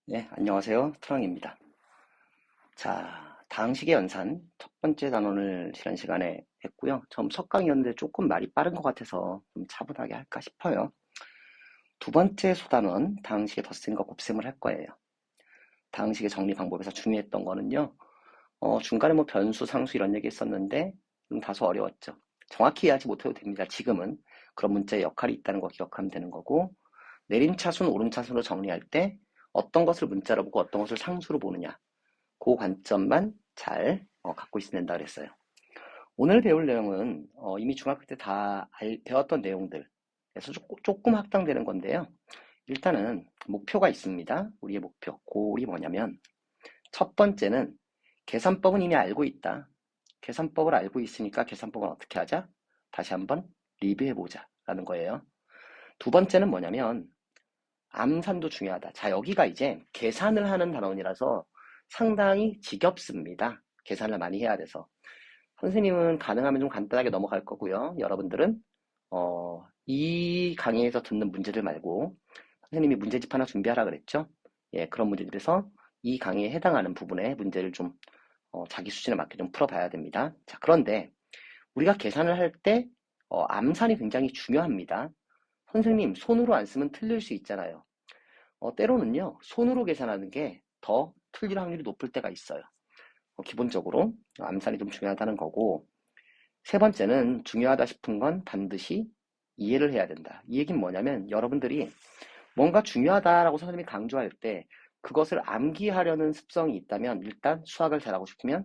네, 안녕하세요. 트랑입니다. 자, 다항식의 연산 첫 번째 단원을 지난 시간에 했고요. 처음 첫 강의였는데 조금 말이 빠른 것 같아서 좀 차분하게 할까 싶어요. 두 번째 소단원, 다항식의 덧셈과 곱셈을 할 거예요. 다항식의 정리 방법에서 중요했던 거는요. 중간에 뭐 변수, 상수 이런 얘기 했었는데 다소 어려웠죠. 정확히 이해하지 못해도 됩니다. 지금은 그런 문자의 역할이 있다는 거 기억하면 되는 거고, 내림차순, 오름차순으로 정리할 때 어떤 것을 문자로 보고 어떤 것을 상수로 보느냐, 그 관점만 잘 갖고 있으면 된다 그랬어요. 오늘 배울 내용은 이미 중학교 때 다 배웠던 내용들에서 조금 확장되는 건데요. 일단은 목표가 있습니다. 우리의 목표. 골이 뭐냐면 첫 번째는 계산법은 이미 알고 있다. 계산법을 알고 있으니까 계산법은 어떻게 하자? 다시 한번 리뷰해보자 라는 거예요. 두 번째는 뭐냐면 암산도 중요하다. 자, 여기가 이제 계산을 하는 단원이라서 상당히 지겹습니다. 계산을 많이 해야 돼서. 선생님은 가능하면 좀 간단하게 넘어갈 거고요. 여러분들은 이 강의에서 듣는 문제들 말고 선생님이 문제집 하나 준비하라 그랬죠? 예, 그런 문제들에서 이 강의에 해당하는 부분의 문제를 좀 자기 수준에 맞게 좀 풀어봐야 됩니다. 자, 그런데 우리가 계산을 할 때 암산이 굉장히 중요합니다. 선생님, 손으로 안 쓰면 틀릴 수 있잖아요. 때로는요, 손으로 계산하는 게 더 틀릴 확률이 높을 때가 있어요. 기본적으로 암산이 좀 중요하다는 거고, 세 번째는 중요하다 싶은 건 반드시 이해를 해야 된다. 이 얘기는 뭐냐면 여러분들이 뭔가 중요하다라고 선생님이 강조할 때 그것을 암기하려는 습성이 있다면 일단 수학을 잘하고 싶으면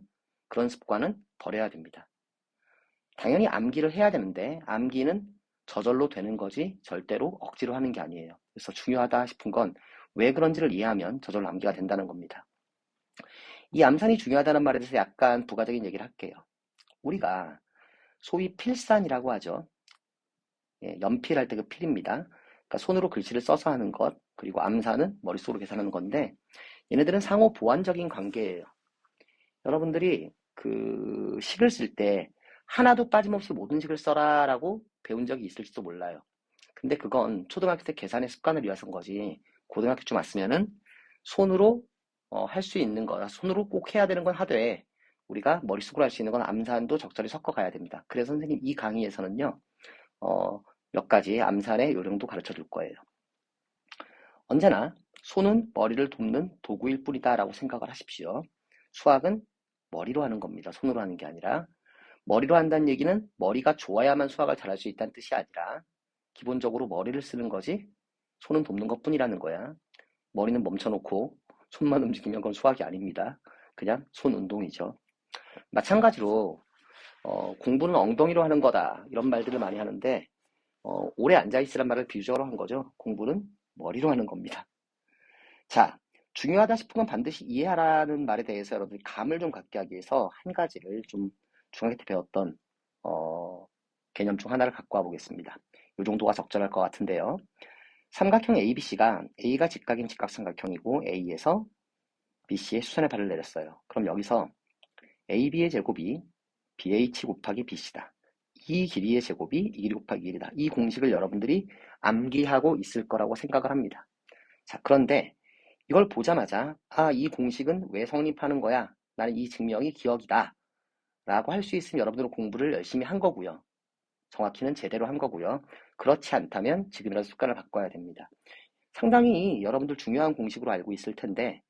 그런 습관은 버려야 됩니다. 당연히 암기를 해야 되는데 암기는 저절로 되는 거지 절대로 억지로 하는 게 아니에요. 그래서 중요하다 싶은 건 왜 그런지를 이해하면 저절로 암기가 된다는 겁니다. 이 암산이 중요하다는 말에 대해서 약간 부가적인 얘기를 할게요. 우리가 소위 필산이라고 하죠. 예, 연필할 때 그 필입니다. 그러니까 손으로 글씨를 써서 하는 것, 그리고 암산은 머릿속으로 계산하는 건데 얘네들은 상호 보완적인 관계예요. 여러분들이 그 식을 쓸 때 하나도 빠짐없이 모든 식을 써라라고 배운 적이 있을지도 몰라요. 근데 그건 초등학교 때 계산의 습관을 위해서인 거지. 고등학교쯤 왔으면은 손으로 할 수 있는 거, 손으로 꼭 해야 되는 건 하되 우리가 머릿속으로 할 수 있는 건 암산도 적절히 섞어 가야 됩니다. 그래서 선생님 이 강의에서는요, 몇 가지 암산의 요령도 가르쳐 줄 거예요. 언제나 손은 머리를 돕는 도구일 뿐이다라고 생각을 하십시오. 수학은 머리로 하는 겁니다. 손으로 하는 게 아니라. 머리로 한다는 얘기는 머리가 좋아야만 수학을 잘할 수 있다는 뜻이 아니라 기본적으로 머리를 쓰는 거지 손은 돕는 것뿐이라는 거야. 머리는 멈춰놓고 손만 움직이면 그건 수학이 아닙니다. 그냥 손 운동이죠. 마찬가지로 공부는 엉덩이로 하는 거다 이런 말들을 많이 하는데 오래 앉아있으란 말을 비유적으로 한 거죠. 공부는 머리로 하는 겁니다. 자, 중요하다 싶은 건 반드시 이해하라는 말에 대해서 여러분들이 감을 좀 갖게 하기 위해서 한 가지를 좀 중학교 때 배웠던 어, 개념 중 하나를 갖고 와 보겠습니다. 이 정도가 적절할 것 같은데요. 삼각형 ABC가 A가 직각인 직각삼각형이고 A에서 BC의 수선의 발을 내렸어요. 그럼 여기서 AB의 제곱이 BH 곱하기 BC다. 이 길이의 제곱이 이 길이 곱하기 1이다. 이 공식을 여러분들이 암기하고 있을 거라고 생각을 합니다. 자, 그런데 이걸 보자마자 이 공식은 왜 성립하는 거야? 나는 이 증명이 기억이다. 라고 할 수 있으면 여러분들은 공부를 열심히 한 거고요. 정확히는 제대로 한 거고요. 그렇지 않다면 지금이라도 습관을 바꿔야 됩니다. 상당히 여러분들 중요한 공식으로 알고 있을 텐데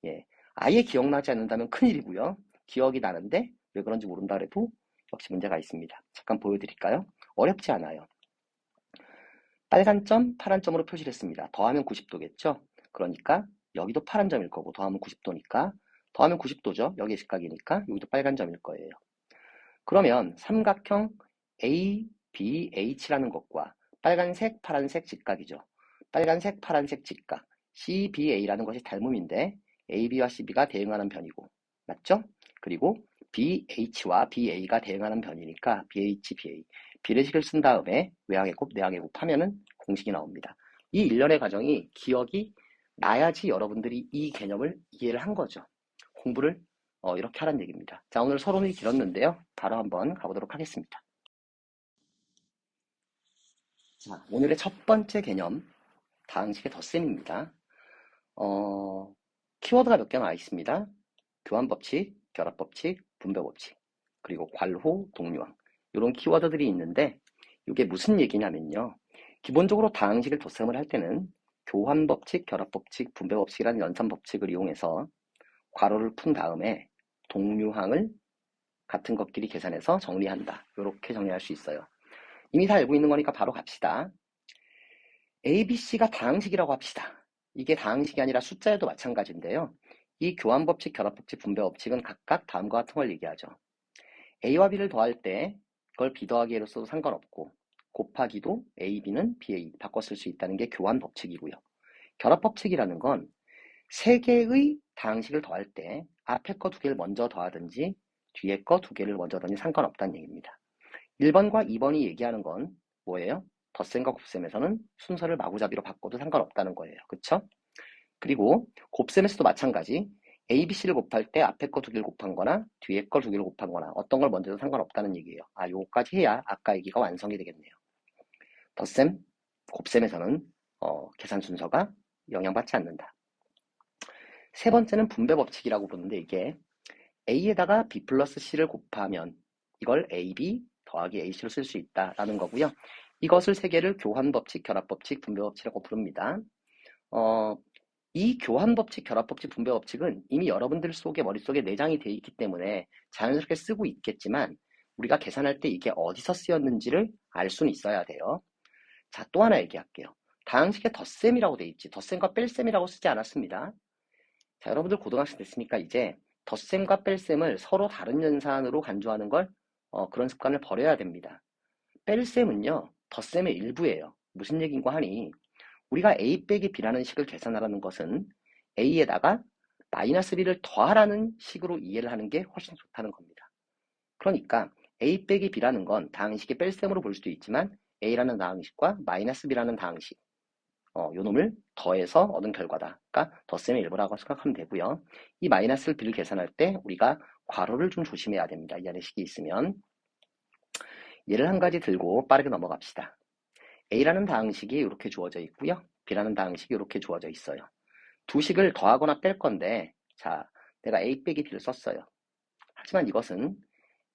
예, 아예 기억나지 않는다면 큰일이고요. 기억이 나는데 왜 그런지 모른다 그래도 역시 문제가 있습니다. 잠깐 보여드릴까요? 어렵지 않아요. 빨간 점, 파란 점으로 표시를 했습니다. 더하면 90도겠죠? 그러니까 여기도 파란 점일 거고 더하면 90도니까 더하면 90도죠. 여기 직각이니까 여기도 빨간 점일 거예요. 그러면 삼각형 ABH라는 것과 빨간색, 파란색 직각이죠. 빨간색, 파란색 직각 CBA라는 것이 닮음인데 AB와 CB가 대응하는 변이고 맞죠? 그리고 BH와 BA가 대응하는 변이니까 BH, BA 비례식을 쓴 다음에 외항의 곱, 내항의 곱 하면은 공식이 나옵니다. 이 일련의 과정이 기억이 나야지 여러분들이 이 개념을 이해를 한 거죠. 공부를 이렇게 하라는 얘기입니다. 자, 오늘 서론이 길었는데요. 바로 한번 가보도록 하겠습니다. 자, 오늘의 첫 번째 개념, 다항식의 덧셈입니다. 키워드가 몇 개 나와 있습니다. 교환법칙, 결합법칙, 분배법칙, 그리고 괄호, 동류항 이런 키워드들이 있는데 이게 무슨 얘기냐면요. 기본적으로 다항식을 덧셈을 할 때는 교환법칙, 결합법칙, 분배법칙이라는 연산법칙을 이용해서 괄호를 푼 다음에 동류항을 같은 것끼리 계산해서 정리한다. 이렇게 정리할 수 있어요. 이미 다 알고 있는 거니까 바로 갑시다. A, B, C가 다항식이라고 합시다. 이게 다항식이 아니라 숫자에도 마찬가지인데요. 이 교환법칙, 결합법칙, 분배법칙은 각각 다음과 같은 걸 얘기하죠. A와 B를 더할 때 그걸 B 더하기 A로 써도 상관없고 곱하기도 A, B는 B, A 바꿔 쓸 수 있다는 게 교환법칙이고요. 결합법칙이라는 건 세 개의 다항식을 더할 때 앞에 거 두 개를 먼저 더하든지 뒤에 거 두 개를 먼저 더하든지 상관없다는 얘기입니다. 1번과 2번이 얘기하는 건 뭐예요? 덧셈과 곱셈에서는 순서를 마구잡이로 바꿔도 상관없다는 거예요. 그쵸? 그리고 곱셈에서도 마찬가지 A, B, C를 곱할 때 앞에 거 두 개를 곱한 거나 뒤에 거 두 개를 곱한 거나 어떤 걸 먼저 해도 상관없다는 얘기예요. 요거까지 해야 아까 얘기가 완성이 되겠네요. 덧셈, 곱셈에서는 계산 순서가 영향받지 않는다. 세 번째는 분배법칙이라고 부르는데 이게 A에다가 B 플러스 C를 곱하면 이걸 AB 더하기 AC로 쓸 수 있다라는 거고요. 이것을 세 개를 교환법칙, 결합법칙, 분배법칙이라고 부릅니다. 이 교환법칙, 결합법칙, 분배법칙은 이미 여러분들 속에 머릿속에 내장이 되어 있기 때문에 자연스럽게 쓰고 있겠지만 우리가 계산할 때 이게 어디서 쓰였는지를 알 수는 있어야 돼요. 자, 또 하나 얘기할게요. 다항식에 덧셈이라고 되어 있지 덧셈과 뺄셈이라고 쓰지 않았습니다. 자, 여러분들 고등학생 됐으니까 이제 덧셈과 뺄셈을 서로 다른 연산으로 간주하는 걸 그런 습관을 버려야 됩니다. 뺄셈은요, 덧셈의 일부예요. 무슨 얘기인가 하니 우리가 A 빼기 B라는 식을 계산하라는 것은 A에다가 마이너스 B를 더하라는 식으로 이해를 하는 게 훨씬 좋다는 겁니다. 그러니까 A 빼기 B라는 건 다항식의 뺄셈으로 볼 수도 있지만 A라는 다항식과 마이너스 B라는 다항식 요 놈을 더해서 얻은 결과다. 그러니까 덧셈의 일부라고 생각하면 되고요. 이 마이너스를 B를 계산할 때 우리가 괄호를 좀 조심해야 됩니다. 이 안에 식이 있으면. 예를 한 가지 들고 빠르게 넘어갑시다. A라는 다항식이 이렇게 주어져 있고요. B라는 다항식이 이렇게 주어져 있어요. 두 식을 더하거나 뺄 건데 자, 내가 A 빼기 B를 썼어요. 하지만 이것은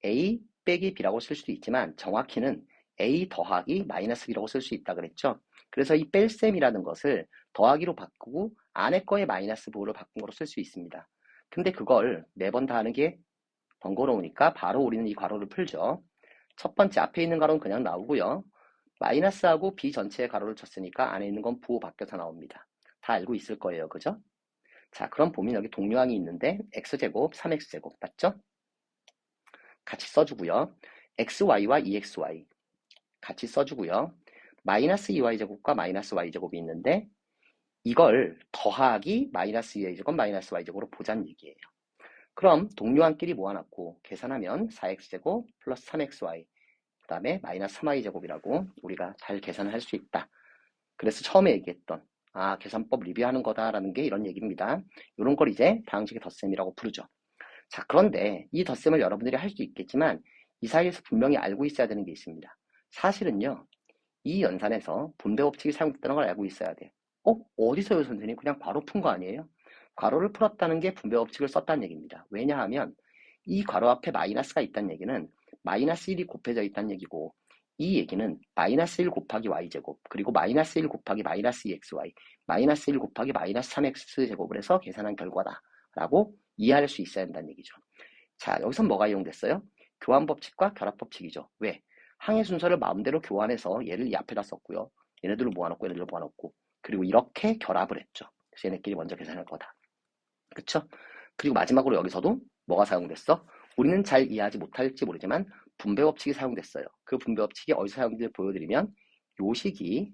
A 빼기 B라고 쓸 수도 있지만 정확히는 A 더하기 마이너스 B라고 쓸 수 있다 그랬죠. 그래서 이 뺄셈이라는 것을 더하기로 바꾸고 안에 거에 마이너스 부호를 바꾼 거로 쓸 수 있습니다. 근데 그걸 매번 다 하는 게 번거로우니까 바로 우리는 이 괄호를 풀죠. 첫 번째 앞에 있는 괄호는 그냥 나오고요. 마이너스하고 B 전체의 괄호를 쳤으니까 안에 있는 건 부호 바뀌어서 나옵니다. 다 알고 있을 거예요. 그죠? 자, 그럼 보면 여기 동류항이 있는데 x제곱, 3x제곱 맞죠? 같이 써주고요. xy와 exy 같이 써주고요. 마이너스 2y제곱과 마이너스 y제곱이 있는데 이걸 더하기 마이너스 2y제곱 마이너스 y제곱으로 보자는 얘기예요. 그럼 동류항끼리 모아놨고 계산하면 4x제곱 플러스 3xy 그 다음에 마이너스 3y제곱이라고 우리가 잘 계산을 할 수 있다. 그래서 처음에 얘기했던 계산법 리뷰하는 거다라는 게 이런 얘기입니다. 이런 걸 이제 다항식의 덧셈이라고 부르죠. 자, 그런데 이 덧셈을 여러분들이 할 수 있겠지만 이 사이에서 분명히 알고 있어야 되는 게 있습니다. 사실은요. 이 연산에서 분배법칙이 사용됐다는 걸 알고 있어야 돼요. 어디서요 선생님? 그냥 괄호 푼 거 아니에요? 괄호를 풀었다는 게 분배법칙을 썼다는 얘기입니다. 왜냐하면 이 괄호 앞에 마이너스가 있다는 얘기는 마이너스 1이 곱해져 있다는 얘기고 이 얘기는 마이너스 1 곱하기 y제곱 그리고 마이너스 1 곱하기 마이너스 2xy 마이너스 1 곱하기 마이너스 3x제곱을 해서 계산한 결과다 라고 이해할 수 있어야 한다는 얘기죠. 자, 여기서 뭐가 이용됐어요? 교환법칙과 결합법칙이죠. 왜? 항의 순서를 마음대로 교환해서 얘를 이 앞에다 썼고요. 얘네들을 모아놓고 얘네들을 모아놓고 그리고 이렇게 결합을 했죠. 그래서 얘네끼리 먼저 계산할 거다. 그쵸? 그리고 마지막으로 여기서도 뭐가 사용됐어? 우리는 잘 이해하지 못할지 모르지만 분배법칙이 사용됐어요. 그 분배법칙이 어디서 사용된지 보여드리면 요 식이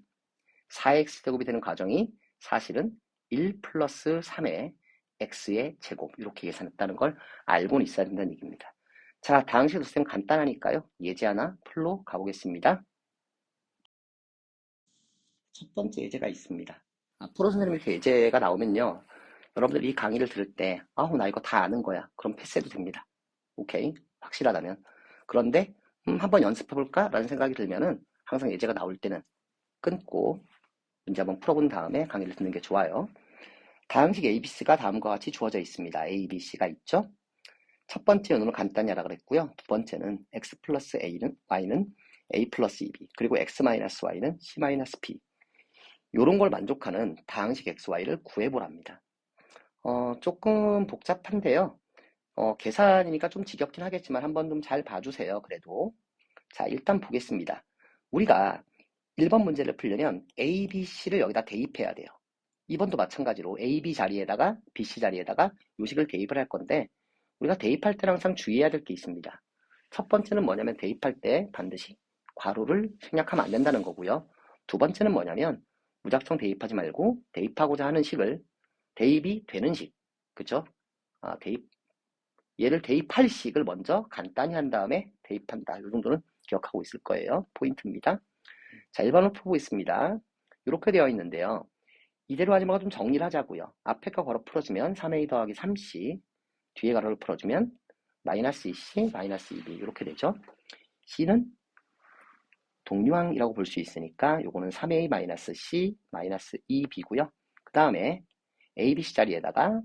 4x제곱이 되는 과정이 사실은 1 플러스 3의 x의 제곱 이렇게 계산했다는 걸 알고는 있어야 된다는 얘기입니다. 자, 다항식 덧셈 간단하니까요. 예제 하나 풀로 가보겠습니다. 첫 번째 예제가 있습니다. 프로 선생님 이렇게 예제가 나오면요. 여러분들이 이 강의를 들을 때 나 이거 다 아는 거야. 그럼 패스해도 됩니다. 오케이? 확실하다면. 그런데 한번 연습해볼까? 라는 생각이 들면은 항상 예제가 나올 때는 끊고 문제 한번 풀어본 다음에 강의를 듣는 게 좋아요. 다항식 ABC가 다음과 같이 주어져 있습니다. ABC가 있죠. 첫 번째 연으로 간단히 하라 그랬고요. 두 번째는 x 플러스 y는 a 플러스 2b, 그리고 x 마이너스 y는 c 마이너스 b. 요런 걸 만족하는 다항식 xy를 구해보랍니다. 조금 복잡한데요. 계산이니까 좀 지겹긴 하겠지만 한번 좀 잘 봐주세요. 그래도. 자, 일단 보겠습니다. 우리가 1번 문제를 풀려면 A, B, C를 여기다 대입해야 돼요. 2번도 마찬가지로 A, B 자리에다가 B, C 자리에다가 요식을 대입을 할 건데 우리가 대입할 때는 항상 주의해야 될 게 있습니다. 첫 번째는 뭐냐면 대입할 때 반드시 괄호를 생략하면 안 된다는 거고요. 두 번째는 뭐냐면 무작정 대입하지 말고 대입하고자 하는 식을 대입이 되는 식, 그죠? 얘를 대입할 식을 먼저 간단히 한 다음에 대입한다. 이 정도는 기억하고 있을 거예요. 포인트입니다. 자, 1번을 풀고 있습니다. 이렇게 되어 있는데요. 이대로 하지 말고 좀 정리를 하자고요. 앞에 거 괄호 풀어주면 3a 더하기 3c, 뒤에 괄호를 풀어주면 마이너스 2c, 마이너스 2b 이렇게 되죠. c는 동류항이라고 볼 수 있으니까 요거는 3a 마이너스 c 마이너스 2b고요. 그 다음에 a, b, c 자리에다가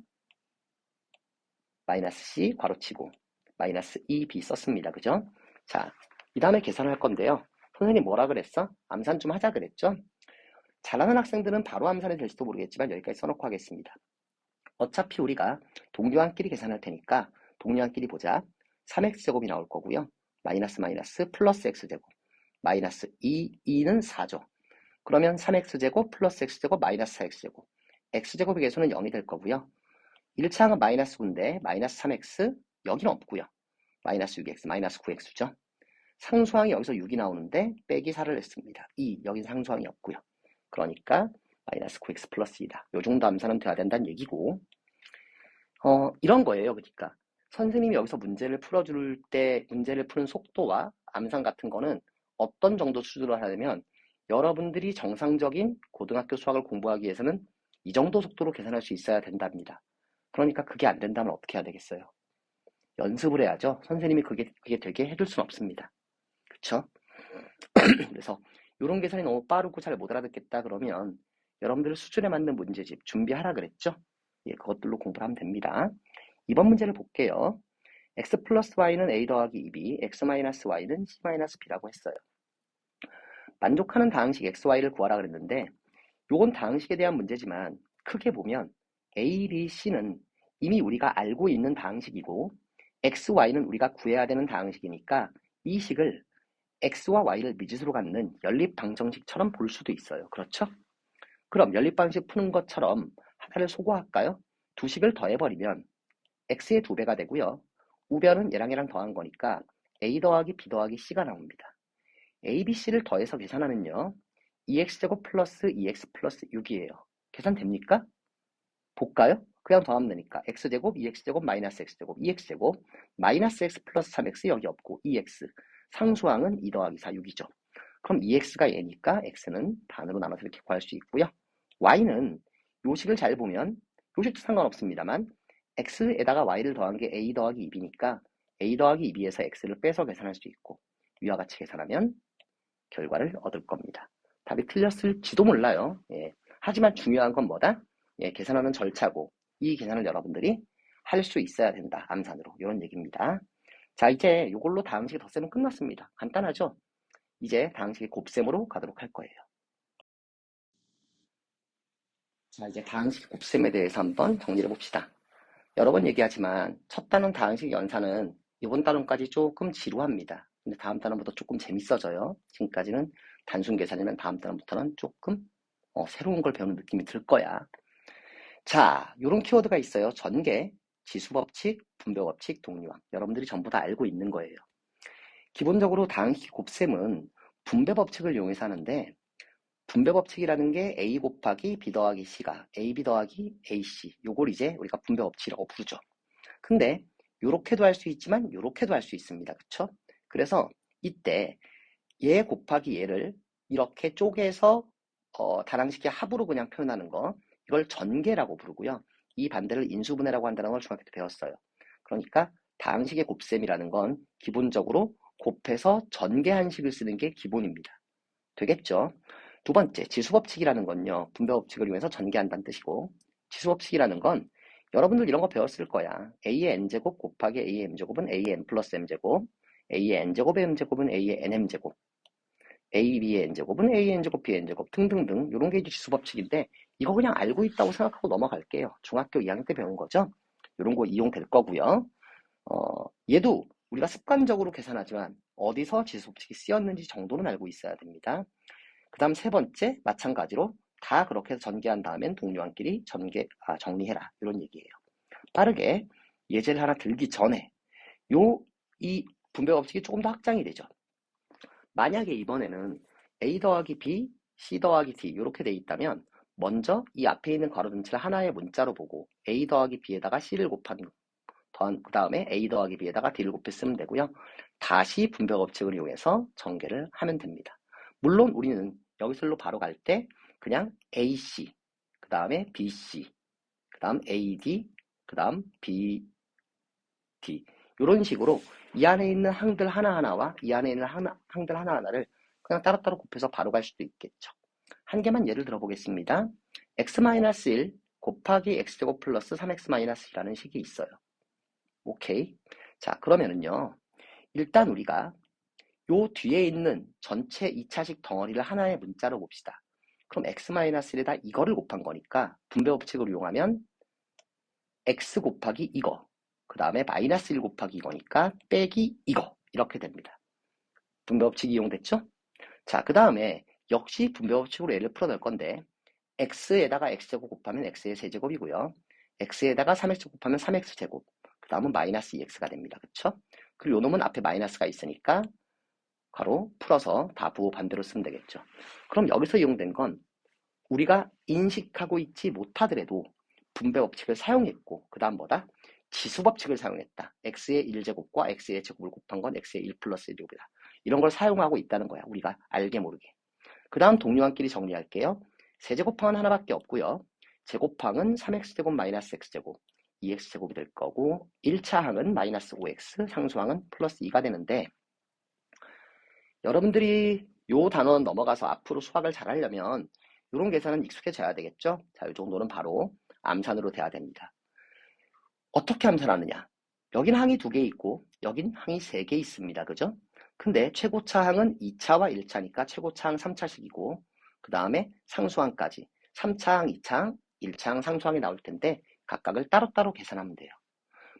마이너스 c 괄호치고 마이너스 2b 썼습니다. 그죠? 자, 이 다음에 계산을 할 건데요. 선생님 뭐라 그랬어? 암산 좀 하자 그랬죠? 잘하는 학생들은 바로 암산이 될지도 모르겠지만 여기까지 써놓고 하겠습니다. 어차피 우리가 동류항끼리 계산할 테니까 동류항끼리 보자. 3x제곱이 나올 거고요. 마이너스 마이너스 플러스 x제곱 마이너스 2는 4죠. 그러면 3x제곱 플러스 x제곱 마이너스 4x제곱 x제곱의 개수는 0이 될 거고요. 1차항은 마이너스 9인데 마이너스 3x 여기는 없고요. 마이너스 6x 마이너스 9x죠. 상수항이 여기서 6이 나오는데 빼기 4를 냈습니다. 2 여긴 상수항이 없고요. 그러니까 마이너스 9x 플러스 2다. 요 정도 암산은 돼야 된다는 얘기고 이런 거예요. 그러니까 선생님이 여기서 문제를 풀어줄 때 문제를 푸는 속도와 암산 같은 거는 어떤 정도 수준으로 하려면 여러분들이 정상적인 고등학교 수학을 공부하기 위해서는 이 정도 속도로 계산할 수 있어야 된답니다. 그러니까 그게 안 된다면 어떻게 해야 되겠어요? 연습을 해야죠. 선생님이 그게 되게 해줄 수는 없습니다. 그쵸? 그래서 이런 계산이 너무 빠르고 잘 못 알아듣겠다 그러면 여러분들 수준에 맞는 문제집 준비하라 그랬죠? 예, 그것들로 공부를 하면 됩니다. 이번 문제를 볼게요. x 플러스 y는 a 더하기 2b, x 마이너스 y는 c 마이너스 b라고 했어요. 만족하는 다항식 xy를 구하라 그랬는데 요건 다항식에 대한 문제지만 크게 보면 a, b, c는 이미 우리가 알고 있는 다항식이고 x, y는 우리가 구해야 되는 다항식이니까 이 식을 x와 y를 미지수로 갖는 연립방정식처럼 볼 수도 있어요. 그렇죠? 그럼 연립방정식 푸는 것처럼 하나를 소거할까요? 두 식을 더해버리면 x의 2배가 되고요. 우변은 얘랑 더한 거니까 a 더하기 b 더하기 c가 나옵니다. a, b, c를 더해서 계산하면요. 2x제곱 플러스 2x 플러스 6이에요. 계산됩니까? 볼까요? 그냥 더하면 되니까 x제곱, 2x제곱, 마이너스 x제곱, 2x제곱, 마이너스 x 플러스 3x 여기 없고 2x, 상수항은 2 더하기 4, 6이죠. 그럼 2x가 얘니까 x는 반으로 나눠서 이렇게 구할 수 있고요. y는 요식을 잘 보면 요식도 상관없습니다만 x에다가 y를 더한 게 a 더하기 2b니까 a 더하기 2b에서 x를 빼서 계산할 수 있고 위와 같이 계산하면 결과를 얻을 겁니다. 답이 틀렸을지도 몰라요. 예. 하지만 중요한 건 뭐다? 예, 계산하는 절차고 이 계산을 여러분들이 할 수 있어야 된다. 암산으로. 이런 얘기입니다. 자, 이제 이걸로 다항식의 덧셈은 끝났습니다. 간단하죠? 이제 다항식의 곱셈으로 가도록 할 거예요. 자, 이제 다항식 곱셈에 대해서 한번 정리를 해봅시다. 여러 번 얘기하지만 첫 단원 다항식 연산은 이번 단원까지 조금 지루합니다. 근데 다음 단원부터 조금 재밌어져요. 지금까지는 단순 계산이면 다음 단원부터는 조금 새로운 걸 배우는 느낌이 들 거야. 자, 요런 키워드가 있어요. 전개, 지수법칙, 분배법칙, 동류항. 여러분들이 전부 다 알고 있는 거예요. 기본적으로 다항식 곱셈은 분배법칙을 이용해서 하는데 분배법칙이라는 게 a 곱하기 b 더하기 c가 ab 더하기 ac 요걸 이제 우리가 분배법칙이라고 부르죠. 근데 요렇게도 할 수 있지만 요렇게도 할 수 있습니다. 그쵸? 그래서 이때 얘 곱하기 얘를 이렇게 쪼개서 다항식의 합으로 그냥 표현하는 거 이걸 전개라고 부르고요. 이 반대를 인수분해라고 한다는 걸 중학교 때 배웠어요. 그러니까 다항식의 곱셈이라는 건 기본적으로 곱해서 전개한 식을 쓰는 게 기본입니다. 되겠죠? 두 번째, 지수법칙이라는 건요. 분배법칙을 이용해서 전개한다는 뜻이고 지수법칙이라는 건 여러분들 이런 거 배웠을 거야. a의 n제곱 곱하기 a의 m제곱은 a의 n 플러스 m제곱, a의 n제곱의 m제곱은 a의 nm제곱, a, b의 n제곱은 a n제곱, b n제곱 등등등 이런 게 이제 지수법칙인데 이거 그냥 알고 있다고 생각하고 넘어갈게요. 중학교 2학년 때 배운 거죠. 이런 거 이용될 거고요. 얘도 우리가 습관적으로 계산하지만 어디서 지수법칙이 쓰였는지 정도는 알고 있어야 됩니다. 그 다음 세 번째 마찬가지로 다 그렇게 해서 전개한 다음엔 동료한끼리 정리해라 이런 얘기예요. 빠르게 예제를 하나 들기 전에 이 분배법칙이 조금 더 확장이 되죠. 만약에 이번에는 A 더하기 B, C 더하기 D 이렇게 돼 있다면 먼저 이 앞에 있는 괄호 전체를 하나의 문자로 보고 A 더하기 B에다가 C를 곱한 그 다음에 A 더하기 B에다가 D를 곱했으면 되고요. 다시 분배법칙을 이용해서 전개를 하면 됩니다. 물론 우리는 여기서로 바로 갈 때 그냥 AC, 그 다음에 BC, 그 다음 AD, 그 다음 BD 이런 식으로 이 안에 있는 항들 하나하나와 이 안에 있는 항들 하나하나를 그냥 따로따로 곱해서 바로 갈 수도 있겠죠. 한 개만 예를 들어보겠습니다. x-1 곱하기 x제곱 플러스 3x-2라는 식이 있어요. 오케이. 자, 그러면은요. 일단 우리가 요 뒤에 있는 전체 2차식 덩어리를 하나의 문자로 봅시다. 그럼 x-1에다 이거를 곱한 거니까 분배법칙을 이용하면 x 곱하기 이거, 그 다음에 마이너스 1 곱하기 이거니까 빼기 이거 이렇게 됩니다. 분배법칙이 이용됐죠? 자, 그 다음에 역시 분배법칙으로 얘를 풀어낼 건데 x에다가 x제곱 곱하면 x의 세제곱이고요. x에다가 3x 곱하면 3x제곱, 그 다음은 마이너스 2x가 됩니다. 그쵸? 그리고 요 놈은 앞에 마이너스가 있으니까 괄호 풀어서 다 부호 반대로 쓰면 되겠죠. 그럼 여기서 이용된 건 우리가 인식하고 있지 못하더라도 분배법칙을 사용했고 그 다음 뭐다? 지수법칙을 사용했다. x의 1제곱과 x의 제곱을 곱한 건 x의 1 플러스 1제곱이다. 이런 걸 사용하고 있다는 거야. 우리가 알게 모르게. 그 다음 동료한끼리 정리할게요. 세제곱항은 하나밖에 없고요. 제곱항은 3x제곱 마이너스 x제곱 2x제곱이 될 거고 1차 항은 마이너스 5x, 상수항은 플러스 2가 되는데 여러분들이 요 단원 넘어가서 앞으로 수학을 잘 하려면 이런 계산은 익숙해져야 되겠죠? 자, 이 정도는 바로 암산으로 돼야 됩니다. 어떻게 암산하느냐? 여긴 항이 2개 있고 여긴 항이 3개 있습니다. 그죠? 근데 최고차 항은 2차와 1차니까 최고차 항 3차식이고 그 다음에 상수항까지 3차 항, 2차 항, 1차 항, 상수항이 나올 텐데 각각을 따로따로 계산하면 돼요.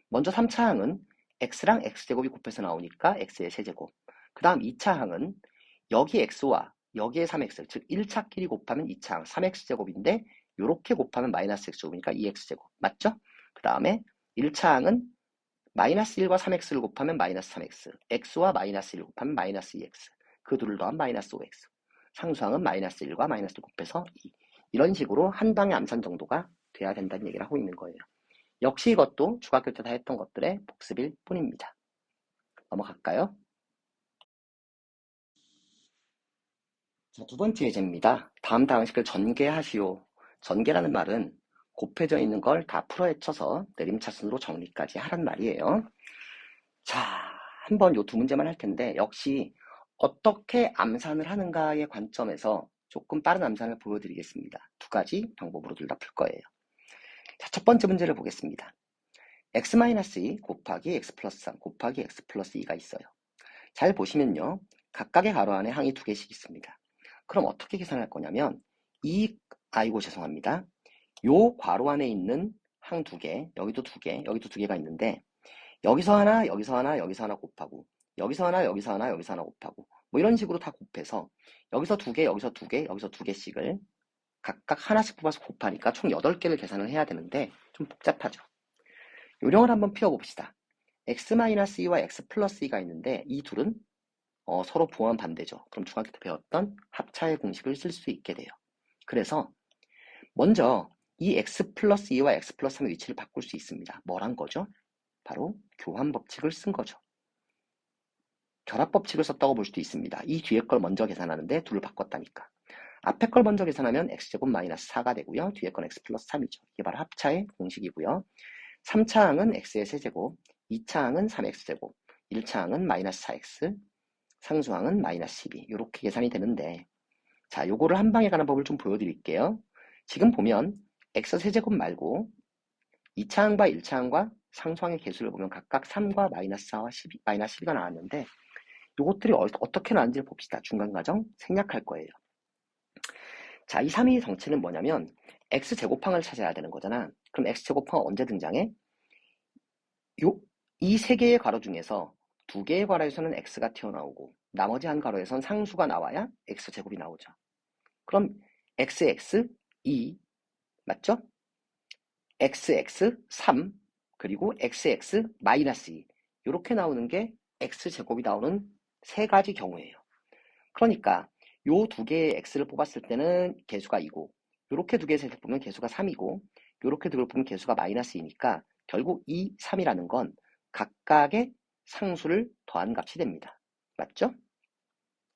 먼저 3차 항은 x랑 x제곱이 곱해서 나오니까 x의 세제곱. 그 다음 2차 항은 여기 x와 여기에 3x, 즉 1차끼리 곱하면 2차 항 3x제곱인데 이렇게 곱하면 마이너스 x제곱이니까 2x제곱. 맞죠? 그 다음에 1차 항은 마이너스 1과 3x를 곱하면 마이너스 3x, x와 마이너스 1 곱하면 마이너스 2x, 그 둘을 더한 마이너스 5x. 상수항은 마이너스 1과 마이너스 1 곱해서 2. 이런 식으로 한 방의 암산 정도가 돼야 된다는 얘기를 하고 있는 거예요. 역시 이것도 중학교 때 다 했던 것들의 복습일 뿐입니다. 넘어갈까요? 자, 두 번째 예제입니다. 다음 방식을 전개하시오. 전개라는 말은 곱해져 있는 걸 다 풀어헤쳐서 내림차순으로 정리까지 하란 말이에요. 자, 한번 요 두 문제만 할 텐데 역시 어떻게 암산을 하는가의 관점에서 조금 빠른 암산을 보여드리겠습니다. 두 가지 방법으로 둘 다 풀 거예요. 자, 첫 번째 문제를 보겠습니다. x-2 곱하기 x 플러스 3 곱하기 x 플러스 2가 있어요. 잘 보시면요. 각각의 가로 안에 항이 2개씩 있습니다. 그럼 어떻게 계산할 거냐면 아이고 죄송합니다. 요 괄호 안에 있는 항 2개, 여기도 2개, 여기도 2개가 있는데 여기서 하나, 여기서 하나, 여기서 하나 곱하고 여기서 하나, 여기서 하나, 여기서 하나 곱하고 뭐 이런 식으로 다 곱해서 여기서 2개, 여기서 2개, 여기서 2개씩을 각각 하나씩 뽑아서 곱하니까 총 8개를 계산을 해야 되는데 좀 복잡하죠. 요령을 한번 피워봅시다. x-2와 x 플러스 2가 있는데 이 둘은 서로 보완 반대죠. 그럼 중학교 때 배웠던 합차의 공식을 쓸 수 있게 돼요. 그래서 먼저 이 x 플러스 2와 x 플러스 3의 위치를 바꿀 수 있습니다. 뭐란 거죠? 바로 교환 법칙을 쓴 거죠. 결합 법칙을 썼다고 볼 수도 있습니다. 이 뒤에 걸 먼저 계산하는데 둘을 바꿨다니까. 앞에 걸 먼저 계산하면 x제곱 마이너스 4가 되고요. 뒤에 건 x 플러스 3이죠. 이게 바로 합차의 공식이고요. 3차 항은 x의 세제곱, 2차 항은 3x제곱, 1차 항은 마이너스 4x, 상수항은 마이너스 12. 이렇게 계산이 되는데 자, 요거를 한 방에 가는 법을 좀 보여드릴게요. 지금 보면 x 세제곱 말고 2차항과 1차항과 상수항의 개수를 보면 각각 3과 마이너스 4와 12, 마이너스 12가 나왔는데 이것들이 어떻게 나왔는지 봅시다. 중간 과정 생략할 거예요. 자, 이 3의 정체는 뭐냐면 x제곱항을 찾아야 되는 거잖아. 그럼 x제곱항은 언제 등장해? 이 세 개의 괄호 중에서 두 개의 괄호에서는 x가 튀어나오고 나머지 한 괄호에선 상수가 나와야 x제곱이 나오죠. 그럼 xx 2 맞죠? xx 3 그리고 xx 마이너스 2 이렇게 나오는 게 x제곱이 나오는 세 가지 경우예요. 그러니까 요 두 개의 x를 뽑았을 때는 개수가 2고 요렇게 두 개에서 보면 개수가 3이고 요렇게 두 개를 보면 개수가 마이너스 2니까 결국 2, 3이라는 건 각각의 상수를 더한 값이 됩니다. 맞죠?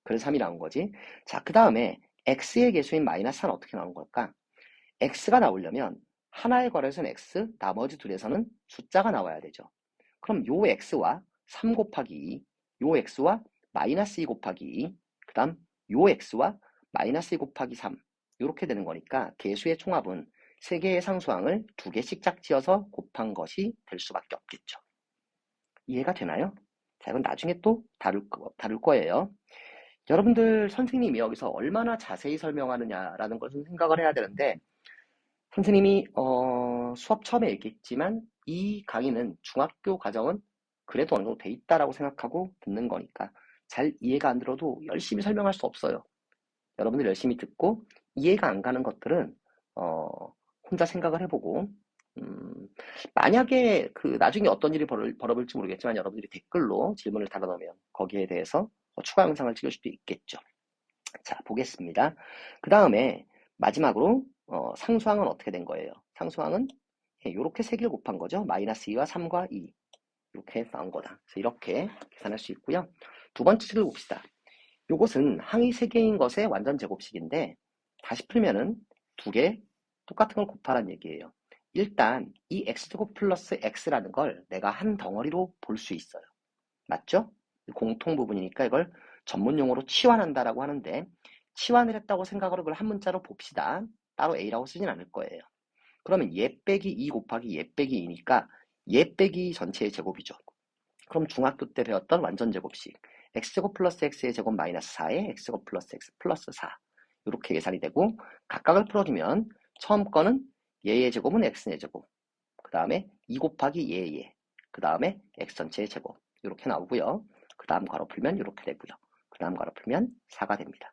그래서 3이 나온 거지. 자, 그 다음에 x의 개수인 마이너스 4는 어떻게 나온 걸까? x가 나오려면 하나의 괄호에서는 x, 나머지 둘에서는 숫자가 나와야 되죠. 그럼 요 x와 3 곱하기 2, 요 x와 마이너스 2 곱하기 2, 그 다음 요 x와 마이너스 2 곱하기 3 이렇게 되는 거니까 개수의 총합은 세 개의 상수항을 두 개씩 짝지어서 곱한 것이 될 수밖에 없겠죠. 이해가 되나요? 자, 이건 나중에 또 다룰 거예요. 여러분들 선생님이 여기서 얼마나 자세히 설명하느냐라는 것은 생각을 해야 되는데 선생님이 수업 처음에 얘기했지만 이 강의는 중학교 과정은 그래도 어느 정도 돼 있다라고 생각하고 듣는 거니까 잘 이해가 안 들어도 열심히 설명할 수 없어요. 여러분들 열심히 듣고 이해가 안 가는 것들은 혼자 생각을 해보고 만약에 그 나중에 어떤 일이 벌어질지 모르겠지만 여러분들이 댓글로 질문을 달아놓으면 거기에 대해서 추가 영상을 찍을 수도 있겠죠. 자, 보겠습니다. 그 다음에 마지막으로 상수항은 어떻게 된 거예요? 상수항은 이렇게 세 개를 곱한 거죠. 마이너스 2와 3과 2 이렇게 나온 거다. 그래서 이렇게 계산할 수 있고요. 두 번째 식을 봅시다. 요것은 항이 3개인 것의 완전 제곱식인데 다시 풀면은 두 개 똑같은 걸 곱하라는 얘기예요. 일단 이 x제곱 플러스 x라는 걸 내가 한 덩어리로 볼 수 있어요. 맞죠? 공통 부분이니까 이걸 전문용어로 치환한다라고 하는데 치환을 했다고 생각을 그걸 한 문자로 봅시다. 따로 a라고 쓰진 않을 거예요. 그러면 얘 빼기 2 곱하기 얘 빼기 2니까 얘 빼기 전체의 제곱이죠. 그럼 중학교 때 배웠던 완전 제곱식 x제곱 플러스 x의 제곱 마이너스 4에 x제곱 플러스 x 플러스 4 이렇게 계산이 되고 각각을 풀어주면 처음 거는 얘의 제곱은 x의 제곱 그 다음에 2 곱하기 얘의 그 다음에 x 전체의 제곱 이렇게 나오고요. 그 다음 괄호 풀면 이렇게 되고요. 그 다음 괄호 풀면 4가 됩니다.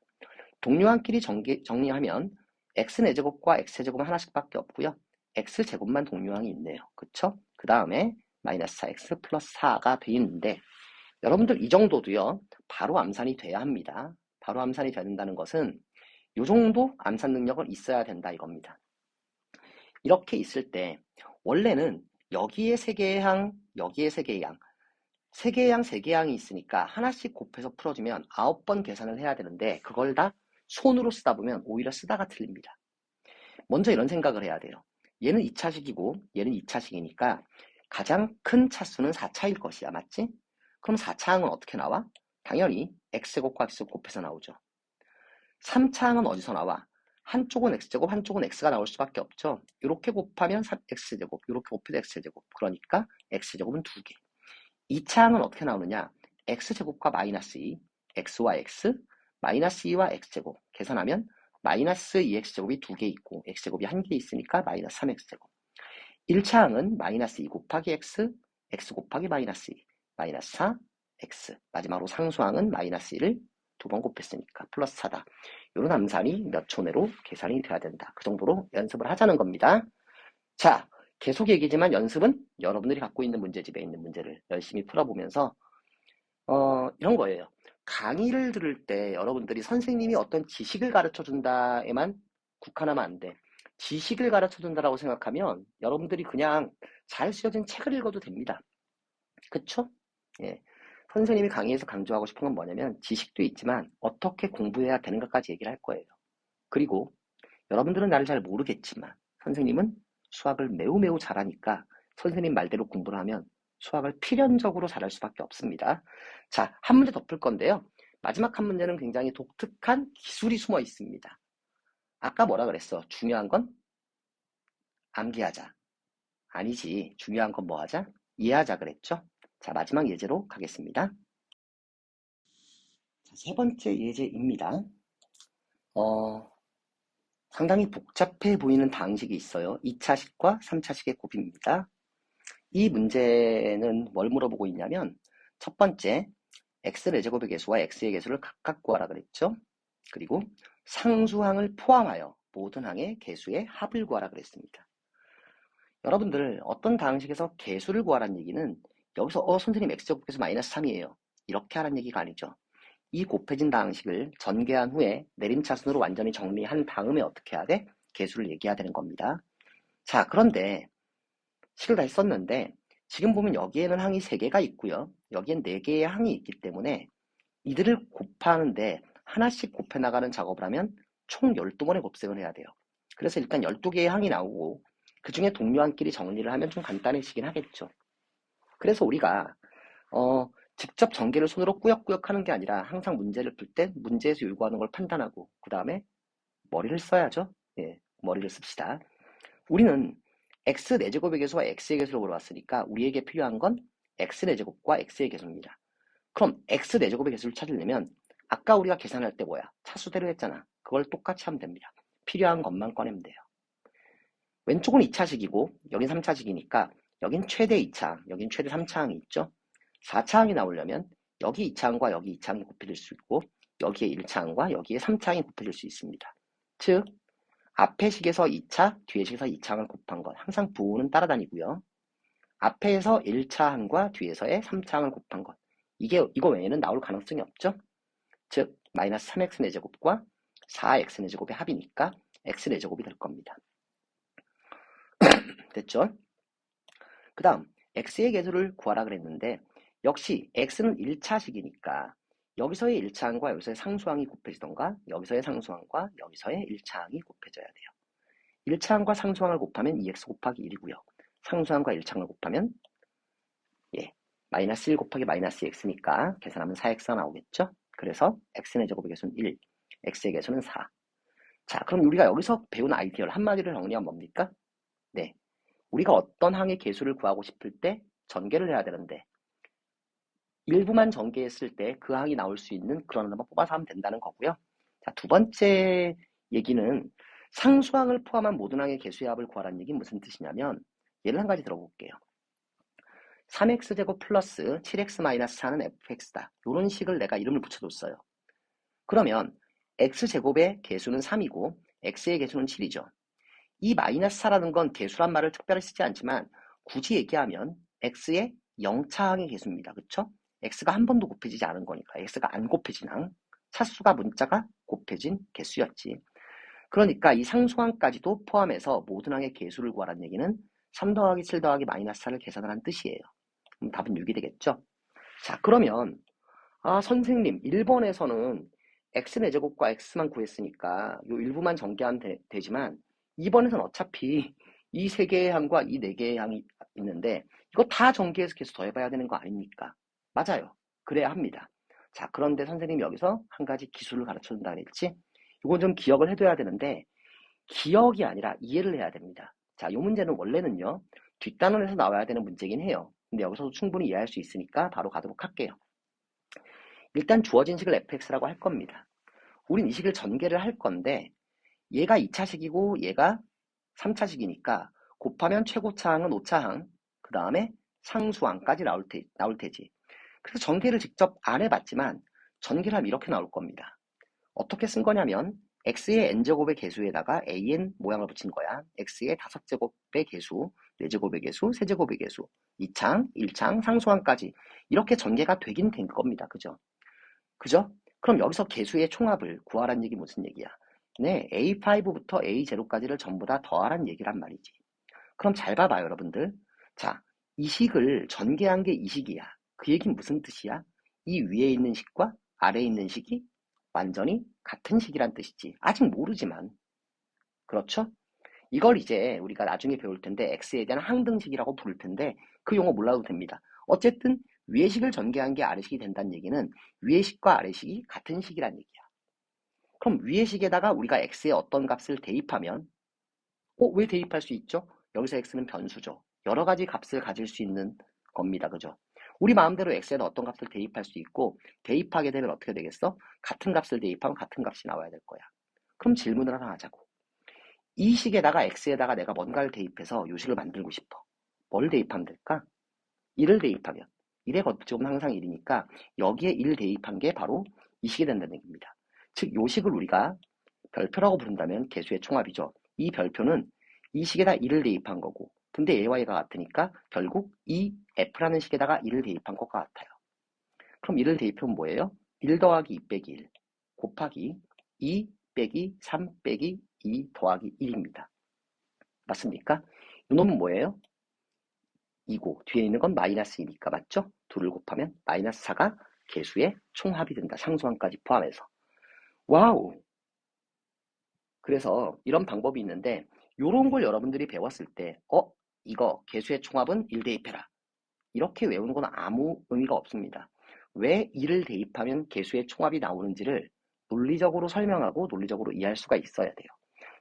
동료항끼리 정리하면 x의 제곱과 x의 제곱은 하나씩밖에 없고요. x제곱만 동료항이 있네요. 그쵸? 그 다음에 마이너스 4x 플러스 4가 돼 있는데 여러분들 이 정도도요. 바로 암산이 돼야 합니다. 바로 암산이 된다는 것은 이 정도 암산 능력은 있어야 된다 이겁니다. 이렇게 있을 때 원래는 여기에 3개의 항, 여기에 3개의 항, 3개의 항, 3개의 항이 있으니까 하나씩 곱해서 풀어주면 9번 계산을 해야 되는데 그걸 다 손으로 쓰다 보면 오히려 쓰다가 틀립니다. 먼저 이런 생각을 해야 돼요. 얘는 2차식이고 얘는 2차식이니까 가장 큰 차수는 4차일 것이야. 맞지? 그럼 4차항은 어떻게 나와? 당연히 x제곱과 x제곱 곱해서 나오죠. 3차항은 어디서 나와? 한쪽은 x제곱, 한쪽은 x가 나올 수밖에 없죠. 이렇게 곱하면 x제곱, 이렇게 곱해도 x제곱. 그러니까 x제곱은 2개. 2차항은 어떻게 나오느냐? x제곱과 마이너스 2, x와 x, 마이너스 2와 x제곱. 계산하면 마이너스 2x제곱이 2개 있고 x제곱이 1개 있으니까 마이너스 3x제곱. 1차항은 마이너스 2 곱하기 x, x 곱하기 마이너스 2, 마이너스 4, x. 마지막으로 상수항은 마이너스 1을 2번 곱했으니까 플러스 4다. 이런 암산이 몇 초 내로 계산이 돼야 된다. 그 정도로 연습을 하자는 겁니다. 자, 계속 얘기지만 연습은 여러분들이 갖고 있는 문제집에 있는 문제를 열심히 풀어보면서 이런 거예요. 강의를 들을 때 여러분들이 선생님이 어떤 지식을 가르쳐 준다에만 국한하면 안 돼. 지식을 가르쳐 준다라고 생각하면 여러분들이 그냥 잘 쓰여진 책을 읽어도 됩니다. 그쵸? 예. 선생님이 강의에서 강조하고 싶은 건 뭐냐면 지식도 있지만 어떻게 공부해야 되는 것까지 얘기를 할 거예요. 그리고 여러분들은 나를 잘 모르겠지만 선생님은 수학을 매우 매우 잘하니까 선생님 말대로 공부를 하면 수학을 필연적으로 잘할 수밖에 없습니다. 자, 한 문제 더 풀 건데요. 마지막 한 문제는 굉장히 독특한 기술이 숨어 있습니다. 아까 뭐라 그랬어? 중요한 건 암기하자. 아니지. 중요한 건 뭐 하자? 이해하자 그랬죠? 자, 마지막 예제로 가겠습니다. 자, 세 번째 예제입니다. 상당히 복잡해 보이는 다항식이 있어요. 2차식과 3차식의 곱입니다. 이 문제는 뭘 물어보고 있냐면 첫 번째, x의 제곱의 개수와 x의 개수를 각각 구하라 그랬죠. 그리고 상수항을 포함하여 모든 항의 개수의 합을 구하라 그랬습니다. 여러분들 어떤 다항식에서 개수를 구하라는 얘기는 여기서 선생님 x제곱께서 마이너스 3이에요. 이렇게 하라는 얘기가 아니죠. 이 곱해진 다항식을 전개한 후에 내림차순으로 완전히 정리한 다음에 어떻게 해야 돼? 개수를 얘기해야 되는 겁니다. 자, 그런데 식을 다 했었는데 지금 보면 여기에는 항이 3개가 있고요. 여기엔 4개의 항이 있기 때문에 이들을 곱하는데 하나씩 곱해 나가는 작업을 하면 총 12번의 곱셈을 해야 돼요. 그래서 일단 12개의 항이 나오고 그 중에 동료항끼리 정리를 하면 좀 간단해지긴 하겠죠. 그래서 우리가 직접 전개를 손으로 꾸역꾸역 하는 게 아니라 항상 문제를 풀 때 문제에서 요구하는 걸 판단하고 그 다음에 머리를 써야죠. 예, 머리를 씁시다. 우리는 x 4제곱의 개수와 x의 개수를 물어봤으니까 우리에게 필요한 건 x 4제곱과 x의 개수입니다. 그럼 x 4제곱의 개수를 찾으려면 아까 우리가 계산할 때 뭐야? 차수대로 했잖아. 그걸 똑같이 하면 됩니다. 필요한 것만 꺼내면 돼요. 왼쪽은 2차식이고 여긴 3차식이니까 여긴 최대 2차항, 여긴 최대 3차항이 있죠. 4차항이 나오려면 여기 2차항과 여기 2차항이 곱해질 수 있고 여기에 1차항과 여기에 3차항이 곱해질 수 있습니다. 즉 앞에 식에서 2차, 뒤에 식에서 2차항을 곱한 것. 항상 부호는 따라다니고요. 앞에서 1차항과 뒤에서의 3차항을 곱한 것. 이거 외에는 나올 가능성이 없죠. 즉 마이너스 3x 4제곱과 4x 4제곱의 합이니까 x 4제곱이 될 겁니다. 됐죠? 그 다음 x의 개수를 구하라 그랬는데 역시 x는 1차식이니까 여기서의 1차항과 여기서의 상수항이 곱해지던가 여기서의 상수항과 여기서의 1차항이 곱해져야 돼요. 1차항과 상수항을 곱하면 2x 곱하기 1이고요. 상수항과 1차항을 곱하면 마이너스 1 곱하기 마이너스 x니까 계산하면 4x가 나오겠죠? 그래서 x의 제곱의 개수는 1, x의 개수는 4. 자, 그럼 우리가 여기서 배운 아이디어를 한마디로 정리하면 뭡니까? 네, 우리가 어떤 항의 개수를 구하고 싶을 때 전개를 해야 되는데 일부만 전개했을 때 그 항이 나올 수 있는 그런 하나만 뽑아서 하면 된다는 거고요. 자, 두 번째 얘기는 상수항을 포함한 모든 항의 개수의 합을 구하라는 얘기는 무슨 뜻이냐면 예를 한 가지 들어볼게요. 3x제곱 플러스 7x 마이너스 4는 fx다. 이런 식을 내가 이름을 붙여줬어요. 그러면 x제곱의 개수는 3이고 x의 개수는 7이죠. 이 마이너스 4라는 건 개수란 말을 특별히 쓰지 않지만 굳이 얘기하면 x의 0차항의 개수입니다. 그쵸? x가 한 번도 곱해지지 않은 거니까 x가 안 곱해진 항, 차수가 문자가 곱해진 개수였지. 그러니까 이 상수항까지도 포함해서 모든 항의 개수를 구하라는 얘기는 3 더하기 7 더하기 마이너스 4를 계산을 한 뜻이에요. 그럼 답은 6이 되겠죠? 자, 그러면 선생님 1번에서는 x 4제곱과 x만 구했으니까 요 일부만 전개하면 되지만 2번에서는 어차피 이 3개의 항과 이 4개의 항이 있는데 이거 다 전개해서 계속 더해봐야 되는 거 아닙니까? 맞아요. 그래야 합니다. 자, 그런데 선생님이 여기서 한 가지 기술을 가르쳐준다 그랬지? 이건 좀 기억을 해둬야 되는데 기억이 아니라 이해를 해야 됩니다. 자, 이 문제는 원래는요 뒷단원에서 나와야 되는 문제긴 해요. 근데 여기서도 충분히 이해할 수 있으니까 바로 가도록 할게요. 일단 주어진 식을 fx라고 할 겁니다. 우린 이 식을 전개를 할 건데 얘가 2차식이고 얘가 3차식이니까 곱하면 최고차항은 5차항, 그 다음에 상수항까지 나올 테지. 그래서 전개를 직접 안 해봤지만 전개를 하면 이렇게 나올 겁니다. 어떻게 쓴 거냐면 x의 n제곱의 개수에다가 an 모양을 붙인 거야. x의 5제곱의 개수, 4제곱의 개수, 3제곱의 개수, 2창, 1창, 상수항까지 이렇게 전개가 되긴 된 겁니다. 그죠? 그럼 여기서 개수의 총합을 구하라는 얘기 무슨 얘기야? 네, A5부터 A0까지를 전부 다 더하라는 얘기란 말이지. 그럼 잘 봐봐요, 여러분들. 자, 이 식을 전개한 게 이 식이야. 그 얘기는 무슨 뜻이야? 이 위에 있는 식과 아래에 있는 식이 완전히 같은 식이란 뜻이지. 아직 모르지만. 그렇죠? 이걸 이제 우리가 나중에 배울 텐데 x에 대한 항등식이라고 부를 텐데 그 용어 몰라도 됩니다. 어쨌든 위에 식을 전개한 게 아래 식이 된다는 얘기는 위에 식과 아래 식이 같은 식이란 얘기야. 그럼 위에 식에다가 우리가 x의 어떤 값을 대입하면 왜 대입할 수 있죠? 여기서 x는 변수죠. 여러 가지 값을 가질 수 있는 겁니다. 그죠? 우리 마음대로 x에다 어떤 값을 대입할 수 있고, 대입하게 되면 어떻게 되겠어? 같은 값을 대입하면 같은 값이 나와야 될 거야. 그럼 질문을 하나 하자고. 이 식에다가 x에다가 내가 뭔가를 대입해서 요식을 만들고 싶어. 뭘 대입하면 될까? 1을 대입하면 1의 거듭제곱은 항상 1이니까 여기에 1 대입한 게 바로 이 식이 된다는 얘기입니다. 즉 요식을 우리가 별표라고 부른다면 개수의 총합이죠. 이 별표는 이 식에다 1을 대입한 거고, 근데 a와 a가 같으니까 결국 이 f라는 식에다가 1을 대입한 것과 같아요. 그럼 1을 대입하면 뭐예요? 1 더하기 2 빼기 1 곱하기 2 빼기 3 빼기 2 더하기 1입니다. 맞습니까? 이놈은 뭐예요? 2고 뒤에 있는 건 마이너스 2니까 맞죠? 2를 곱하면 마이너스 4가 개수의 총합이 된다. 상수항까지 포함해서. 와우! 그래서 이런 방법이 있는데 이런 걸 여러분들이 배웠을 때 이거 개수의 총합은 1 대입해라. 이렇게 외우는 건 아무 의미가 없습니다. 왜 1을 대입하면 개수의 총합이 나오는지를 논리적으로 설명하고 논리적으로 이해할 수가 있어야 돼요.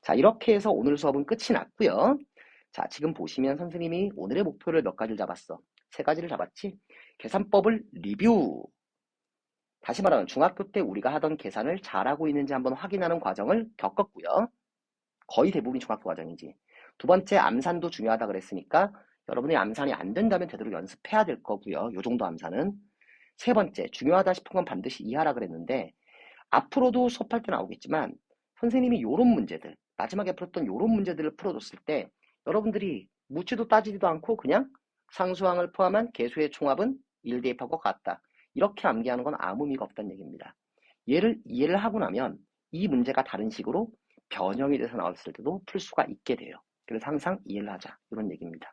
자, 이렇게 해서 오늘 수업은 끝이 났고요. 자, 지금 보시면 선생님이 오늘의 목표를 몇 가지를 잡았어? 3가지를 잡았지? 계산법을 리뷰. 다시 말하면 중학교 때 우리가 하던 계산을 잘하고 있는지 한번 확인하는 과정을 겪었고요. 거의 대부분이 중학교 과정이지. 두 번째, 암산도 중요하다 그랬으니까 여러분이 암산이 안 된다면 되도록 연습해야 될 거고요. 요 정도 암산은. 세 번째, 중요하다 싶은 건 반드시 이해하라 그랬는데 앞으로도 수업할 때 나오겠지만 선생님이 요런 문제들, 마지막에 풀었던 요런 문제들을 풀어줬을 때 여러분들이 묻지도 따지지도 않고 그냥 상수항을 포함한 개수의 총합은 1 대입하고 같다. 이렇게 암기하는 건 아무 의미가 없다는 얘기입니다. 얘를 이해를 하고 나면 이 문제가 다른 식으로 변형이 돼서 나왔을 때도 풀 수가 있게 돼요. 그래서 항상 이해를 하자. 이런 얘기입니다.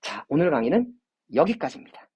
자, 오늘 강의는 여기까지입니다.